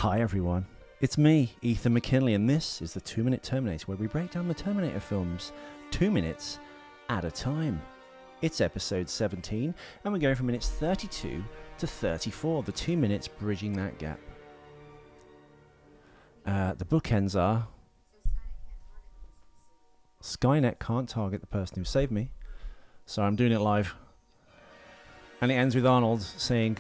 Hi everyone, it's me, Ethan McKinley, and this is the 2 Minute Terminator, where we break down the Terminator films 2 minutes at a time. It's episode 17, and we're going from minutes 32 to 34, the 2 minutes bridging that gap. The bookends are Skynet can't target the person who saved me, so I'm doing it live. And it ends with Arnold saying,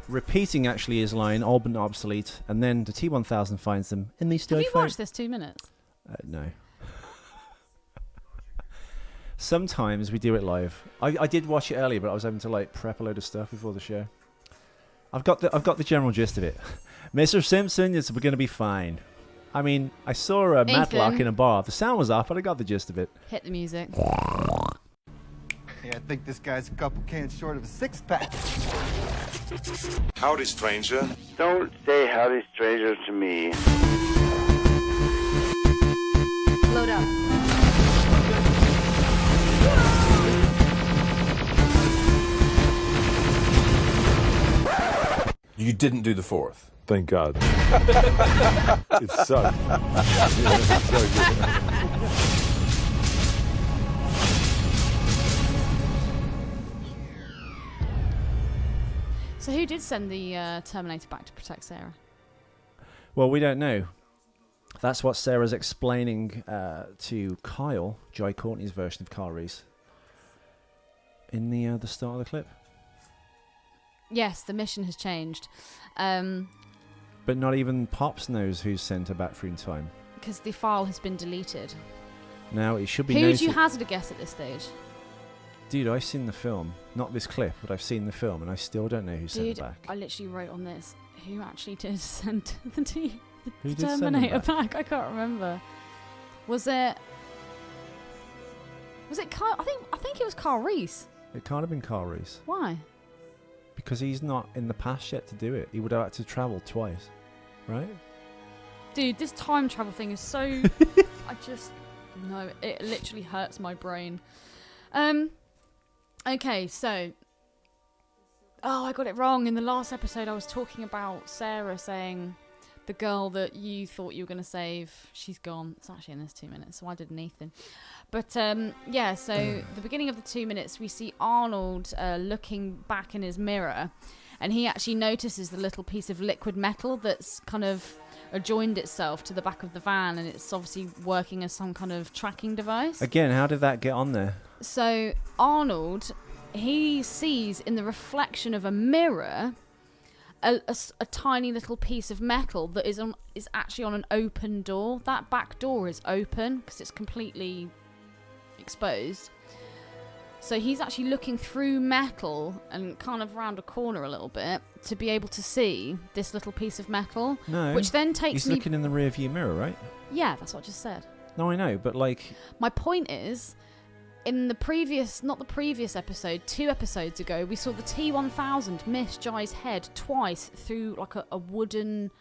repeating actually his line, old but not obsolete, and then the T-1000 finds them in the still. Have you watched this 2 minutes? No. Sometimes we do it live. I did watch it earlier, but I was having to prep a load of stuff before the show. I've got the general gist of it. Mr. Simpson, we're going to be fine. I mean, I saw a Matlock in a bar. The sound was off, but I got the gist of it. Hit the music. Yeah, I think this guy's a couple cans short of a six-pack. Howdy, stranger. Don't say howdy, stranger, to me. Load up. You didn't do the fourth. Thank God. It sucked. Yeah, it sucked. So who did send the Terminator back to protect Sarah? Well, we don't know. That's what Sarah's explaining to Kyle, Jai Courtney's version of Kyle Reese, in the start of the clip. Yes, the mission has changed. But not even Pops knows who's sent her back through in time. Because the file has been deleted. Now, it should be Who noted... do you hazard a guess at this stage? Dude, I've seen the film. Not this clip, but I've seen the film, and I still don't know who sent her back. I literally wrote on this, who actually did send the Who did send her Terminator back? back? I can't remember. Was it Kyle? I think it was Kyle Reese. It can't have been Kyle Reese. Why? Because he's not in the past yet to do it. He would have had to travel twice, right? Dude, this time travel thing is so... No, it literally hurts my brain. Okay, so... Oh, I got it wrong. In the last episode, I was talking about Sarah saying, the girl that you thought you were going to save, she's gone. It's actually in this 2 minutes, so I did Nathan. But, yeah, so the beginning of the 2 minutes, we see Arnold looking back in his mirror, and he actually notices the little piece of liquid metal that's kind of joined itself to the back of the van, and it's obviously working as some kind of tracking device. Again, how did that get on there? So Arnold, he sees in the reflection of a mirror a tiny little piece of metal that is actually on an open door. That back door is open because it's completely exposed. So he's actually looking through metal and kind of round a corner a little bit to be able to see this little piece of metal. No. Which then takes He's looking in the rear view mirror, right? Yeah, that's what I just said. No, I know, but My point is, in the previous, not the previous episode, 2 episodes ago, we saw the T-1000 miss Jai's head twice through a wooden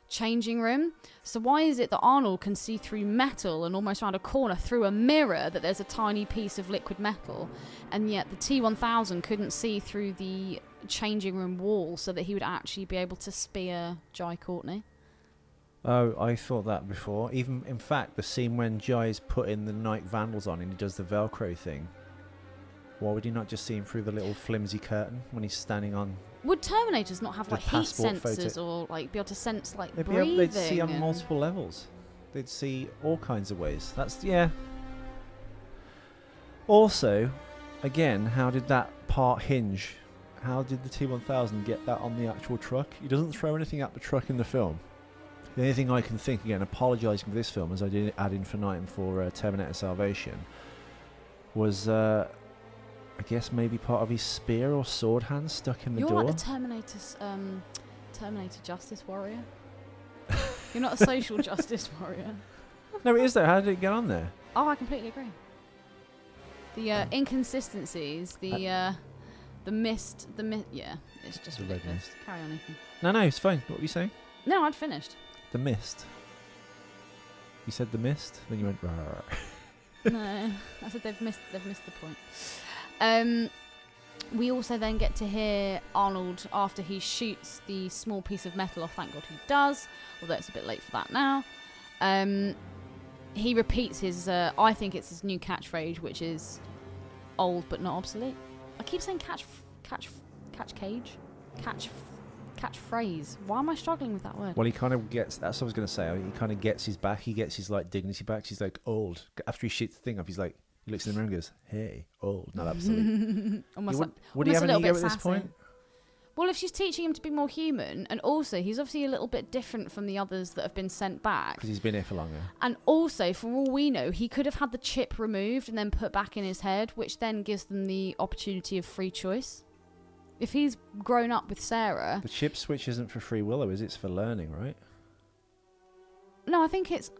changing room. So why is it that Arnold can see through metal and almost round a corner through a mirror that there's a tiny piece of liquid metal, and yet the T-1000 couldn't see through the changing room wall so that he would actually be able to spear Jai Courtney? Oh, I thought that before. Even, in fact, the scene when Jai's putting the Night Vandals on and he does the Velcro thing. Why would he not just see him through the little flimsy curtain when he's standing on... Would Terminators not have the heat passport sensors photo? or be able to sense They'd breathing? They'd see on multiple levels. They'd see all kinds of ways. That's, yeah. Also, again, how did that part hinge? How did the T-1000 get that on the actual truck? He doesn't throw anything at the truck in the film. The only thing I can think, again, apologising for this film, as I did ad infinitum for Terminator Salvation, was, I guess, maybe part of his spear or sword hand stuck in the door. You're like the Terminator Justice Warrior. You're not a social justice warrior. No, it is though. How did it get on there? Oh, I completely agree. The inconsistencies, the mist, yeah, it's just The red ridiculous. mist. Carry on, Ethan. No, it's fine. What were you saying? No, I'd finished. The mist. You said the mist, then you went. Rawr. No, I said they've missed the point. We also then get to hear Arnold after he shoots the small piece of metal off. Thank God he does, although it's a bit late for that now. He repeats his, I think it's his new catchphrase, which is old but not obsolete. I keep saying catchphrase. Why am I struggling with that word? Well, he kind of gets, that's what I was going to say, he kind of gets his back, he gets his like dignity back. He's like, old. After he shoots the thing up, he's like, he looks in the mirror and goes, hey, old, not absolute. Would he have an ego at this point? Well, if she's teaching him to be more human, and also he's obviously a little bit different from the others that have been sent back. Because he's been here for longer. And also, for all we know, he could have had the chip removed and then put back in his head, which then gives them the opportunity of free choice. If he's grown up with Sarah... The chip switch isn't for free will, though, is it? It's for learning, right? No, I think it's...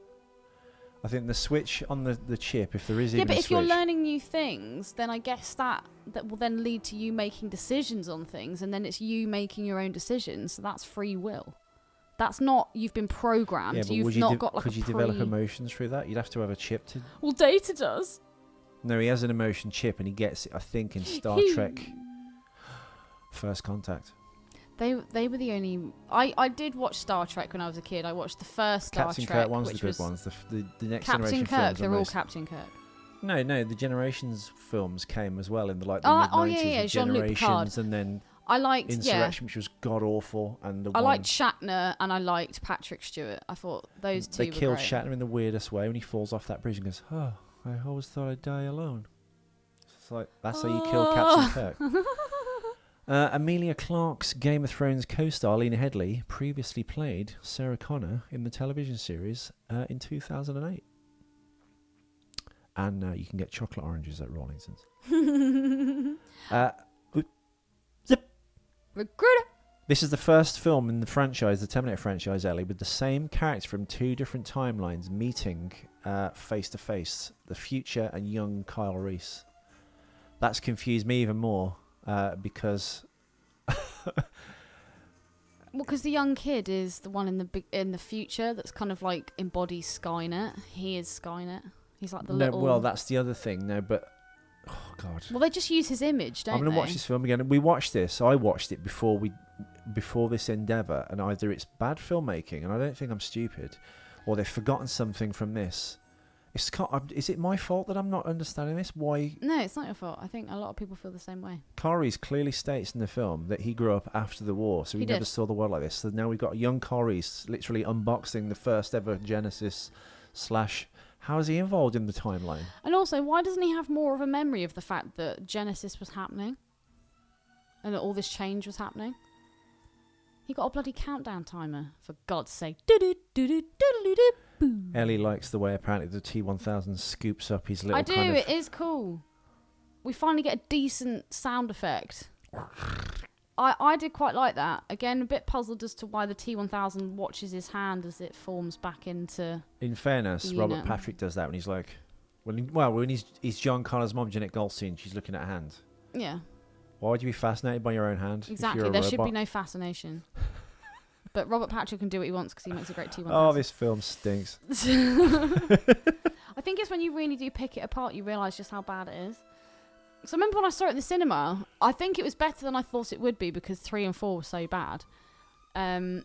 I think the switch on the chip, if there is even a switch... Yeah, but if you're learning new things, then I guess that will then lead to you making decisions on things, and then it's you making your own decisions, so that's free will. That's not, you've been programmed, yeah, but you've not got like could you develop emotions through that? You'd have to have a chip to... Well, Data does. No, he has an emotion chip, and he gets it, I think, in Star Trek First Contact. They were the only... I did watch Star Trek when I was a kid. I watched the first Star Captain Trek, Kirk one's which the was good ones. The next Captain generation Kirk. films They're all Captain Kirk. No, the Generations films came as well in the mid-90s. Yeah, Jean-Luc Picard. Generations, and then I liked Insurrection, which was god-awful. And I liked Shatner, and I liked Patrick Stewart. I thought those two They were killed great. Shatner in the weirdest way when he falls off that bridge and goes, oh, I always thought I'd die alone. It's like, that's how you kill Captain Kirk. Emilia Clarke's Game of Thrones co-star Lena Headey previously played Sarah Connor in the television series in 2008. And you can get chocolate oranges at Rawlinson's. Zip. Recruiter. This is the first film in the franchise, the Terminator franchise, Ellie, with the same character from two different timelines meeting face to face, the future and young Kyle Reese. That's confused me even more. Because because the young kid is the one in the future that's kind of like embodies Skynet. He is Skynet. He's like the little... Well, that's the other thing. No, but oh god. Well, they just use his image, don't they? I'm gonna watch this film again. We watched this. I watched it before this endeavour, and either it's bad filmmaking, and I don't think I'm stupid, or they've forgotten something from this. Is it my fault that I'm not understanding this? Why? No, it's not your fault. I think a lot of people feel the same way. Kyle Reese clearly states in the film that he grew up after the war, so he never saw the world like this. So now we've got a young Kyle Reese literally unboxing the first ever Genesis / how is he involved in the timeline? And also, why doesn't he have more of a memory of the fact that Genesis was happening? And that all this change was happening? He got a bloody countdown timer, for God's sake. Ellie likes the way apparently the T-1000 scoops up his little I do, it is cool. We finally get a decent sound effect. I did quite like that. Again, a bit puzzled as to why the T-1000 watches his hand as it forms back into... In fairness, Robert Patrick does that when he's like... when he's John Connor's mom, Jeanette Goldstein, she's looking at a hand. Yeah. Why would you be fascinated by your own hand? Exactly, there should be no fascination. But Robert Patrick can do what he wants because he makes a great T-1000. Oh, this film stinks. I think it's when you really do pick it apart, you realise just how bad it is. So I remember when I saw it in the cinema, I think it was better than I thought it would be because 3 and 4 were so bad. But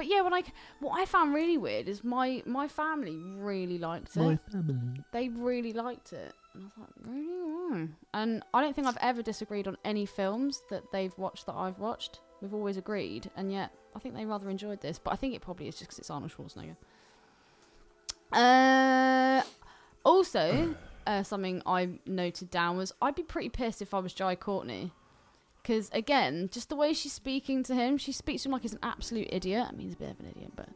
yeah, what I found really weird is my family really liked it. My family. They really liked it. And I was like, really? And I don't think I've ever disagreed on any films that they've watched that I've watched. We've always agreed, and yet I think they rather enjoyed this. But I think it probably is just because it's Arnold Schwarzenegger. Also, something I noted down was I'd be pretty pissed if I was Jai Courtney. Because, again, just the way she's speaking to him, she speaks to him like he's an absolute idiot. I mean, he's a bit of an idiot, but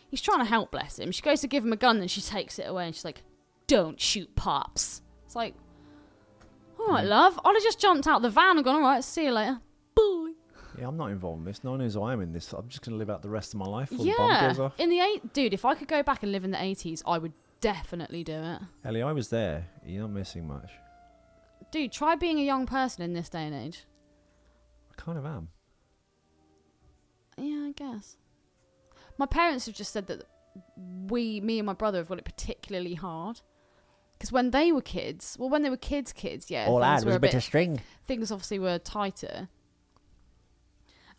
he's trying to help, bless him. She goes to give him a gun, then she takes it away, and she's like, don't shoot Pops. It's like, all right, love. I'd have just jumped out the van and gone, all right, see you later. Bye. Yeah, I'm not involved in this. No one knows I am in this. I'm just going to live out the rest of my life before the bomb goes off. Dude, if I could go back and live in the 80s, I would definitely do it. Ellie, I was there. You're not missing much. Dude, try being a young person in this day and age. I kind of am. Yeah, I guess. My parents have just said that me and my brother have got it particularly hard. Because when they were kids, yeah, All I things had were was a a bit bit of string. things obviously were tighter.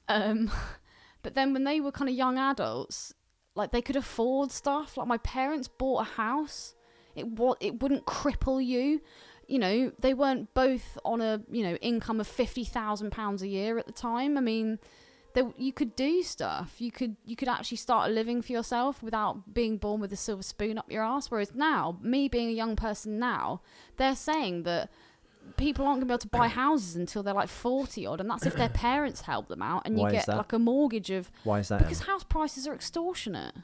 But then when they were kind of young adults, like they could afford stuff. Like my parents bought a house. It wouldn't cripple you. You know, they weren't both on a, you know, income of £50,000 a year at the time. I mean, you could do stuff. You could actually start a living for yourself without being born with a silver spoon up your ass. Whereas now, me being a young person now, they're saying that people aren't going to be able to buy houses until they're like 40 odd, and that's if their parents help them out, and Why you is get that? like a mortgage of... Why is that? Because house prices are extortionate.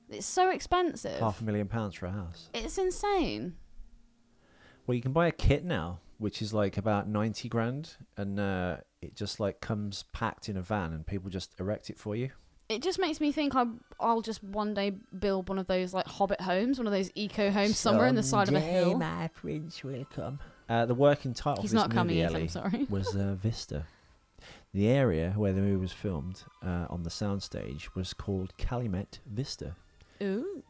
It's so expensive. £500,000 for a house. It's insane. Well, you can buy a kit now, which is like about 90 grand, and it just like comes packed in a van, and people just erect it for you. It just makes me think I'll just one day build one of those like hobbit homes, one of those eco homes somewhere in the side of a hill. My prince will come. The working title He's for this not coming, movie, Ethan, Ellie, sorry. was Vista. The area where the movie was filmed on the soundstage was called Chalmette Vista. Ooh.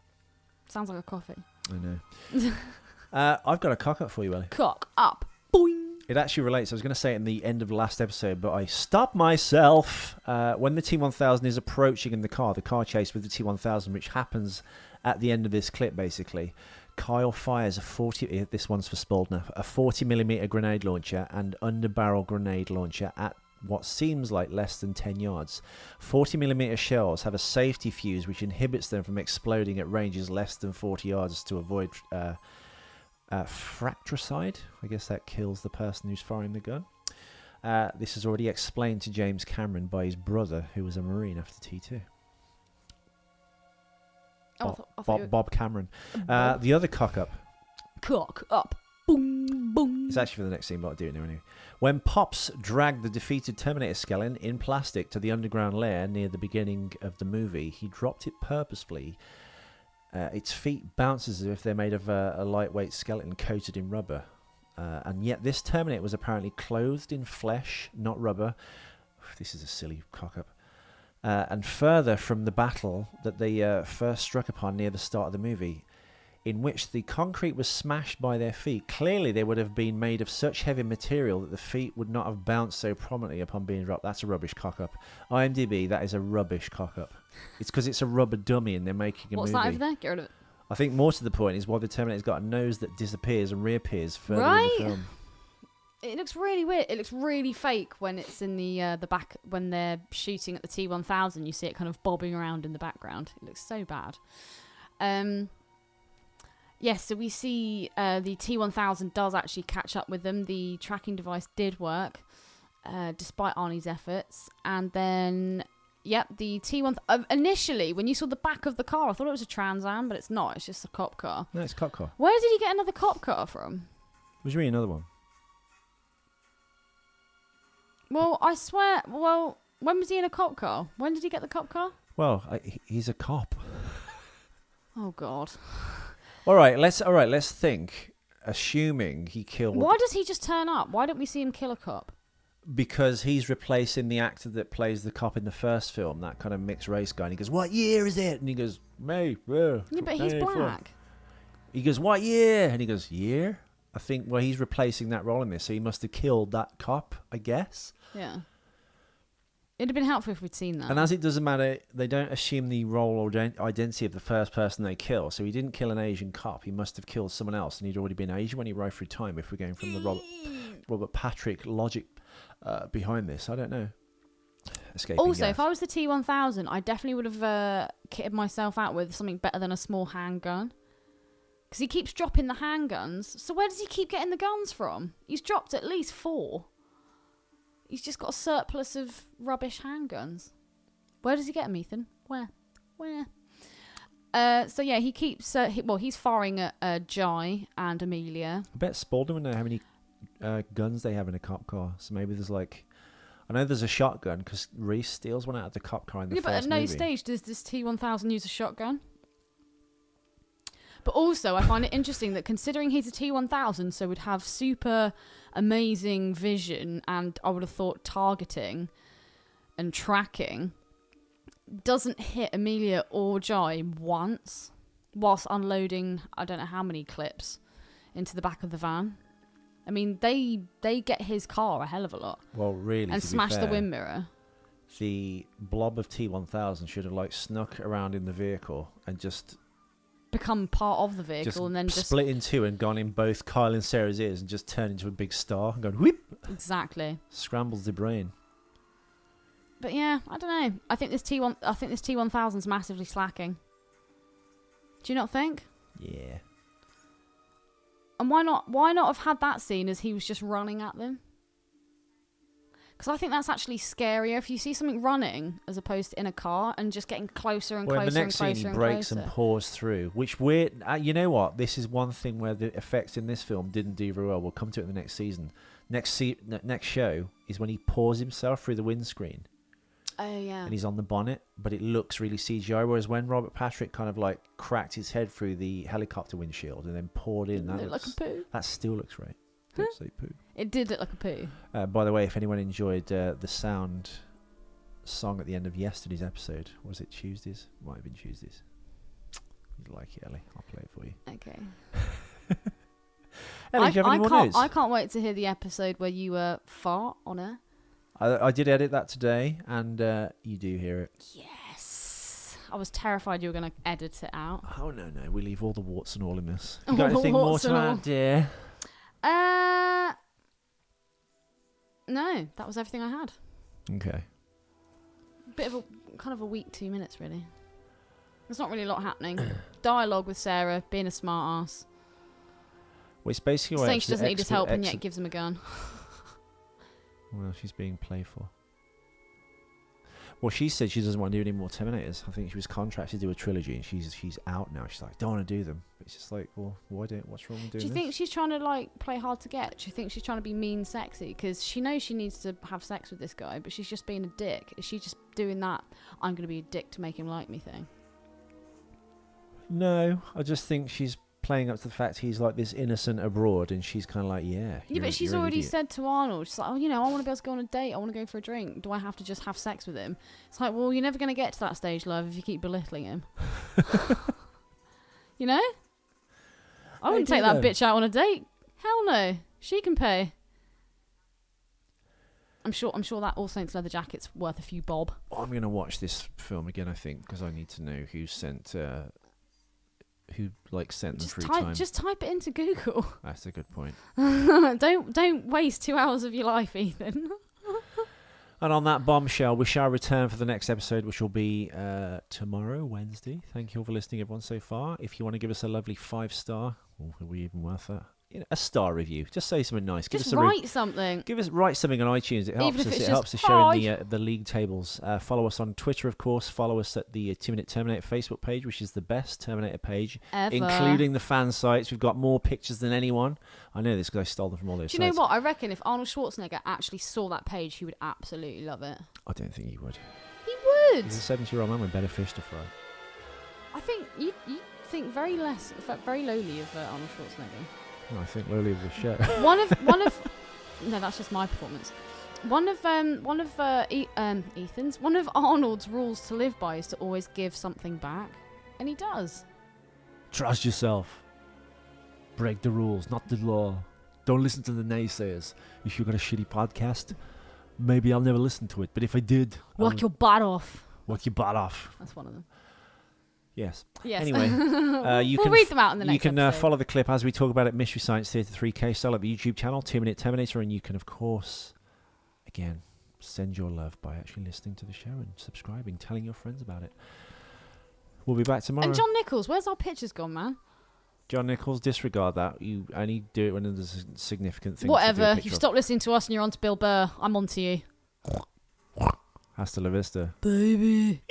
Sounds like a coffee. I know. I've got a cock up for you, Ellie. Cock up. Boing. It actually relates. I was going to say it in the end of the last episode, but I stopped myself. When the T-1000 is approaching in the car chase with the T-1000, which happens at the end of this clip, basically, Kyle fires a 40... This one's for spoiled now. A 40mm grenade launcher and underbarrel grenade launcher at what seems like less than 10 yards. 40mm shells have a safety fuse which inhibits them from exploding at ranges less than 40 yards to avoid... fratricide. I guess that kills the person who's firing the gun. This is already explained to James Cameron by his brother, who was a Marine after T2. Bob Cameron. The other cock up. Cock up. Boom, boom. It's actually for the next scene, but I'll do it now anyway. When Pops dragged the defeated Terminator skeleton in plastic to the underground lair near the beginning of the movie, he dropped it purposefully. Its feet bounce as if they're made of a lightweight skeleton coated in rubber. And yet this Terminator was apparently clothed in flesh, not rubber. This is a silly cock-up. And further from the battle that they first struck upon near the start of the movie, in which the concrete was smashed by their feet. Clearly they would have been made of such heavy material that the feet would not have bounced so prominently upon being dropped. That's a rubbish cock-up. IMDb, that is a rubbish cock-up. It's because it's a rubber dummy and they're making a movie. What's that over there? Get rid of it. I think more to the point is why the Terminator's got a nose that disappears and reappears further Right? in the film. It looks really weird. It looks really fake when it's in the back, when they're shooting at the T-1000. You see it kind of bobbing around in the background. It looks so bad. Yes, so we see the T-1000 does actually catch up with them. The tracking device did work, despite Arnie's efforts. And then, yep, the T-1000... initially, when you saw the back of the car, I thought it was a Trans Am, but it's not. It's just a cop car. No, it's a cop car. Where did he get another cop car from? Was there another one? Well, I swear... Well, when was he in a cop car? When did he get the cop car? Well, he's a cop. Oh, God. All right, let's think. Assuming he killed... Why does he just turn up? Why don't we see him kill a cop? Because he's replacing the actor that plays the cop in the first film, that kind of mixed race guy. And he goes, "What year is it?" And he goes, "May." Yeah, but he's black. He goes, "What year?" And he goes, "Year?" I think, well, he's replacing that role in this, so he must have killed that cop, I guess. Yeah. It'd have been helpful if we'd seen that. And as it doesn't matter, they don't assume the role or identity of the first person they kill. So he didn't kill an Asian cop. He must have killed someone else, and he'd already been Asian when he rode through time, if we're going from the Robert Patrick logic behind this. I don't know. Also, if I was the T-1000, I definitely would have kitted myself out with something better than a small handgun. Because he keeps dropping the handguns. So where does he keep getting the guns from? He's dropped at least 4. He's just got a surplus of rubbish handguns. Where does he get them, Ethan? Where? So yeah, he keeps... he's firing at Jai and Emilia. I bet Spaulding would know how many guns they have in a cop car. So maybe there's like... I know there's a shotgun because Reese steals one out of the cop car in the first movie. But at no stage does this T-1000 use a shotgun. But also, I find it interesting that considering he's a T-1000, so would have super amazing vision and I would have thought targeting and tracking, doesn't hit Emilia or Jai once whilst unloading I don't know how many clips. into the back of the van. I mean, they get his car a hell of a lot. Well, really, and to be smash the fair, wind mirror. The blob of T1000 should have like snuck around in the vehicle and just Become part of the vehicle and then just split in two and gone in both Kyle and Sarah's ears and just turned into a big star and gone whoop. Exactly. Scrambles the brain. But yeah, I don't know. I think this T1000's massively slacking. Do you not think? Yeah. And why not have had that scene as he was just running at them? Because I think that's actually scarier if you see something running as opposed to in a car and just getting closer and Well, in closer the and next closer scene, he and breaks closer. and pours through, which we're... you know what? This is one thing where the effects in this film didn't do very well. We'll come to it in the next season. Next show is when he pours himself through the windscreen. Oh, yeah. And he's on the bonnet, but it looks really CGI, whereas when Robert Patrick kind of like cracked his head through the helicopter windshield and then poured in, Like a poo. that still looks right. Looks like poo. It did look like a poo. By the way, if anyone enjoyed the sound song at the end of yesterday's episode, was it Tuesdays? Might have been Tuesdays. You'd like it, Ellie. I'll play it for you. Okay. Ellie, do you have any more news? I can't wait to hear the episode where you fart on her. I did edit that today, and you do hear it. Yes. I was terrified you were going to edit it out. Oh, no. We leave all the warts and all in this. You got anything more to add, dear? No, that was everything I had. Okay. Bit of a weak 2 minutes, really. There's not really a lot happening. Dialogue with Sarah, being a smart ass. Well, it's basically Saying she doesn't need his help and yet gives him a gun. Well, she's being playful. Well, she said she doesn't want to do any more Terminators. I think she was contracted to do a trilogy, and she's out now. She's like, don't want to do them. But it's just like, well, what's wrong with doing this? Do you think she's trying to like play hard to get? Do you think she's trying to be mean sexy? Because she knows she needs to have sex with this guy, but she's just being a dick. Is she just doing that, I'm going to be a dick to make him like me thing? No, I just think she's playing up to the fact he's like this innocent abroad, and she's kind of like, yeah. Yeah, but she's already said to Arnold, she's like, oh, I want to be able to go on a date. I want to go for a drink. Do I have to just have sex with him? It's like, well, you're never going to get to that stage, love, if you keep belittling him. You know? I wouldn't take that bitch out on a date. Hell no. She can pay. I'm sure that All Saints leather jacket's worth a few bob. I'm going to watch this film again, I think, because I need to know who sent them through time. Just type it into Google. That's a good point. Don't waste 2 hours of your life, Ethan. And on that bombshell, we shall return for the next episode, which will be tomorrow, Wednesday. Thank you all for listening, everyone, so far. If you want to give us a lovely 5-star, are we even worth that? A star review. Just say something nice. Just write something. Write something on iTunes. It helps us. It helps us show in the league tables. Follow us on Twitter, of course. Follow us at the 2 Minute Terminator Facebook page, which is the best Terminator page, ever, including the fan sites. We've got more pictures than anyone. I know this because I stole them from all those sites. Do you know what? I reckon if Arnold Schwarzenegger actually saw that page, he would absolutely love it. I don't think he would. He would. He's a 70-year-old man with better fish to fry. I think you think very lowly of Arnold Schwarzenegger. I think lowly of the show. One of no, that's just my performance. One of Ethan's, one of Arnold's rules to live by is to always give something back, and he does. Trust yourself. Break the rules, not the law. Don't listen to the naysayers. If you've got a shitty podcast, maybe I'll never listen to it. But if I did, work your butt off. Work your butt off. That's one of them. Yes. Anyway, we'll read them out in the next You can episode. follow the clip as we talk about it, Mystery Science Theatre 3K style at the YouTube channel, 2 Minute Terminator, and you can, of course, again, send your love by actually listening to the show and subscribing, telling your friends about it. We'll be back tomorrow. And John Nichols, where's our pictures gone, man? John Nichols, disregard that. You only do it when there's a significant thing. Whatever. You've stopped listening to us and you're on to Bill Burr. I'm on to you. Hasta la vista. Baby.